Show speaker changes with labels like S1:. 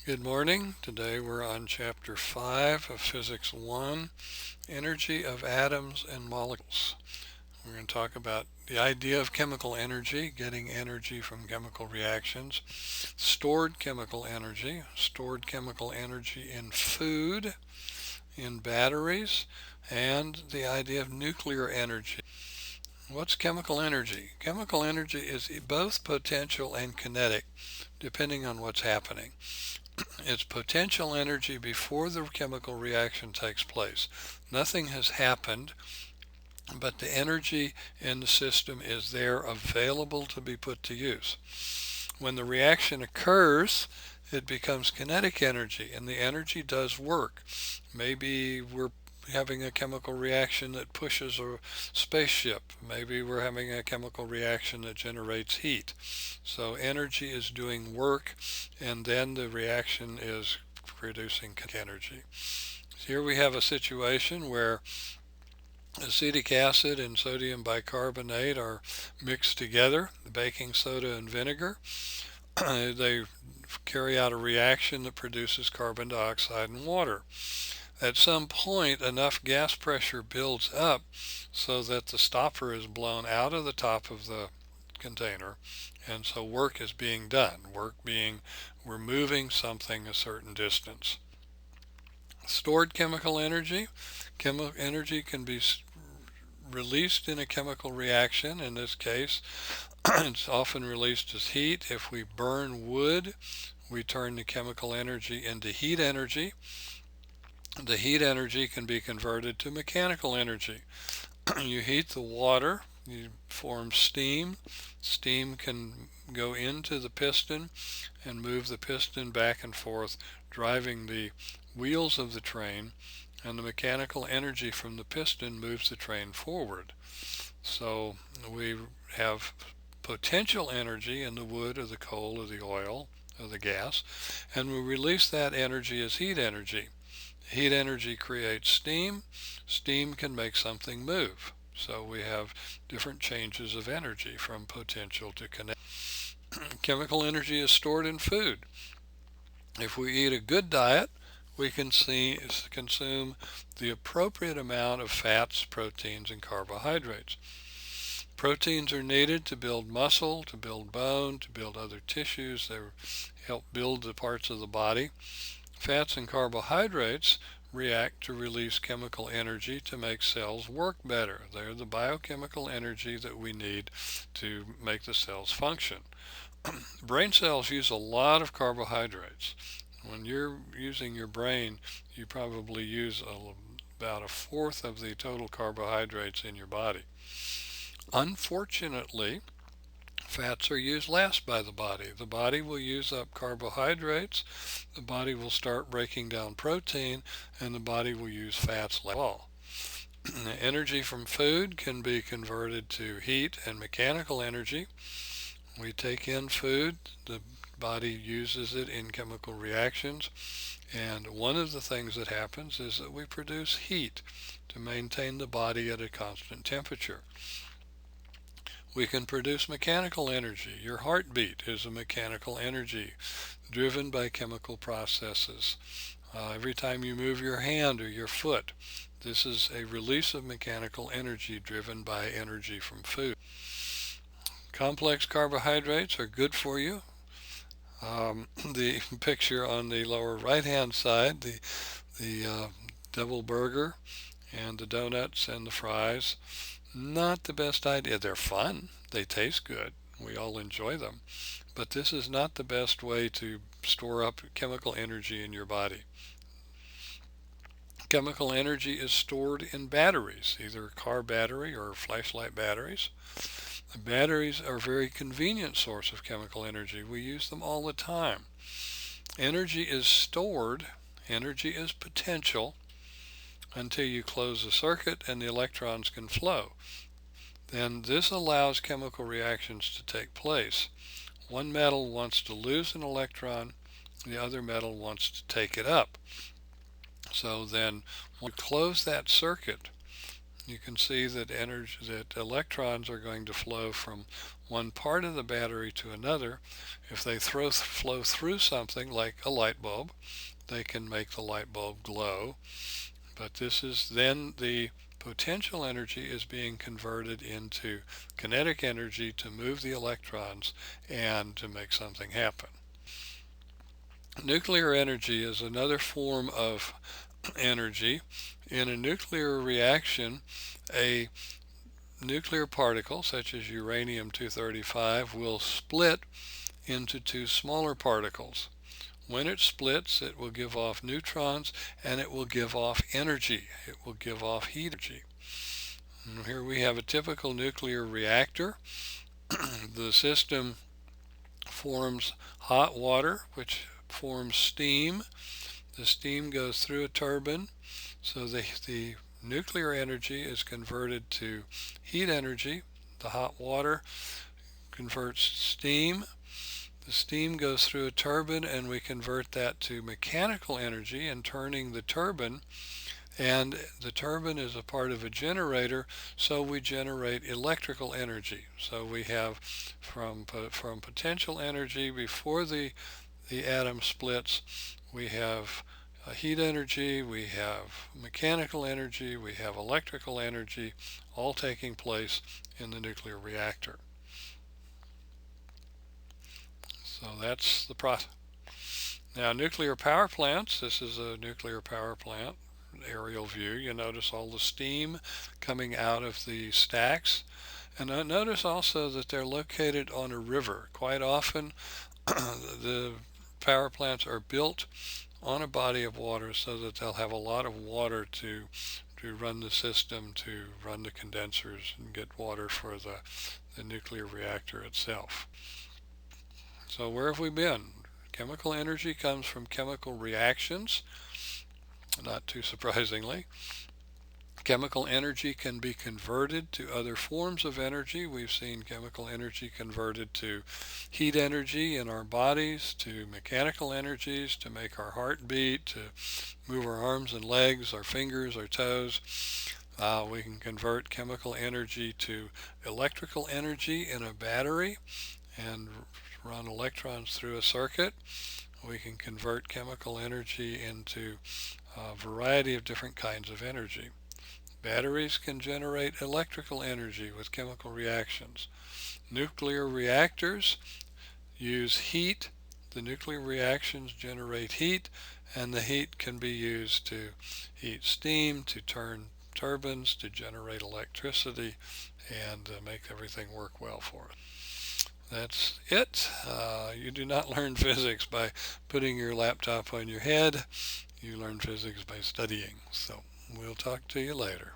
S1: Good morning. Today we're on Chapter 5 of Physics 1, Energy of Atoms and Molecules. We're going to talk about the idea of chemical energy, getting energy from chemical reactions, stored chemical energy in food, in batteries, and the idea of nuclear energy. What's chemical energy? Chemical energy is both potential and kinetic, depending on what's happening. It's potential energy before the chemical reaction takes place. Nothing has happened, but the energy in the system is there available to be put to use. When the reaction occurs, it becomes kinetic energy, and the energy does work. Maybe we're having a chemical reaction that pushes a spaceship. Maybe we're having a chemical reaction that generates heat. So energy is doing work, and then the reaction is producing energy. Here we have a situation where acetic acid and sodium bicarbonate are mixed together, baking soda and vinegar. They carry out a reaction that produces carbon dioxide and water. At some point, enough gas pressure builds up so that the stopper is blown out of the top of the container, and so work is being done. Work being, we're moving something a certain distance. Stored chemical energy. Chemical energy can be released in a chemical reaction. In this case, it's often released as heat. If we burn wood, we turn the chemical energy into heat energy. The heat energy can be converted to mechanical energy. You heat the water, you form steam. Steam can go into the piston and move the piston back and forth, driving the wheels of the train, and the mechanical energy from the piston moves the train forward. So we have potential energy in the wood or the coal or the oil or the gas, and we release that energy as heat energy. Heat energy creates steam. Steam can make something move. So we have different changes of energy from potential to kinetic. Chemical energy is stored in food. If we eat a good diet, we can consume the appropriate amount of fats, proteins, and carbohydrates. Proteins are needed to build muscle, to build bone, to build other tissues. They help build the parts of the body. Fats and carbohydrates react to release chemical energy to make cells work better. They're the biochemical energy that we need to make the cells function. Brain cells use a lot of carbohydrates. When you're using your brain, you probably use about a fourth of the total carbohydrates in your body. Unfortunately, fats are used last by the body. The body will use up carbohydrates, the body will start breaking down protein, and the body will use fats last of all. Energy from food can be converted to heat and mechanical energy. We take in food, the body uses it in chemical reactions, and one of the things that happens is that we produce heat to maintain the body at a constant temperature. We can produce mechanical energy. Your heartbeat is a mechanical energy driven by chemical processes. Every time you move your hand or your foot, this is a release of mechanical energy driven by energy from food. Complex carbohydrates are good for you. The picture on the lower right hand side, the double burger and the donuts and the fries, not the best idea. They're fun. They taste good. We all enjoy them. But this is not the best way to store up chemical energy in your body. Chemical energy is stored in batteries, either a car battery or flashlight batteries. The batteries are a very convenient source of chemical energy. We use them all the time. Energy is stored, energy is potential until you close the circuit and the electrons can flow. Then this allows chemical reactions to take place. One metal wants to lose an electron, the other metal wants to take it up. So then when we close that circuit, you can see that electrons are going to flow from one part of the battery to another. If they flow through something like a light bulb, they can make the light bulb glow. But this is then the potential energy is being converted into kinetic energy to move the electrons and to make something happen. Nuclear energy is another form of energy. In a nuclear reaction, a nuclear particle, such as uranium-235, will split into two smaller particles. When it splits, it will give off neutrons and it will give off energy. It will give off heat energy. And here we have a typical nuclear reactor. The system forms hot water, which forms steam. The steam goes through a turbine, so the nuclear energy is converted to heat energy. The hot water converts steam. The steam goes through a turbine and we convert that to mechanical energy and turning the turbine, and the turbine is a part of a generator, so we generate electrical energy. So we have from potential energy before the atom splits, we have heat energy, we have mechanical energy, we have electrical energy, all taking place in the nuclear reactor. So that's the process. Now, nuclear power plants, this is a nuclear power plant aerial view. You notice all the steam coming out of the stacks. And notice also that they're located on a river. Quite often, the power plants are built on a body of water so that they'll have a lot of water to run the system, to run the condensers and get water for the nuclear reactor itself. So where have we been? Chemical energy comes from chemical reactions, not too surprisingly. Chemical energy can be converted to other forms of energy. We've seen chemical energy converted to heat energy in our bodies, to mechanical energies, to make our heart beat, to move our arms and legs, our fingers, our toes. We can convert chemical energy to electrical energy in a battery and run electrons through a circuit. We can convert chemical energy into a variety of different kinds of energy. Batteries can generate electrical energy with chemical reactions. Nuclear reactors use heat. The nuclear reactions generate heat, and the heat can be used to heat steam, to turn turbines, to generate electricity, and make everything work well for us. That's it. You do not learn physics by putting your laptop on your head. You learn physics by studying. So we'll talk to you later.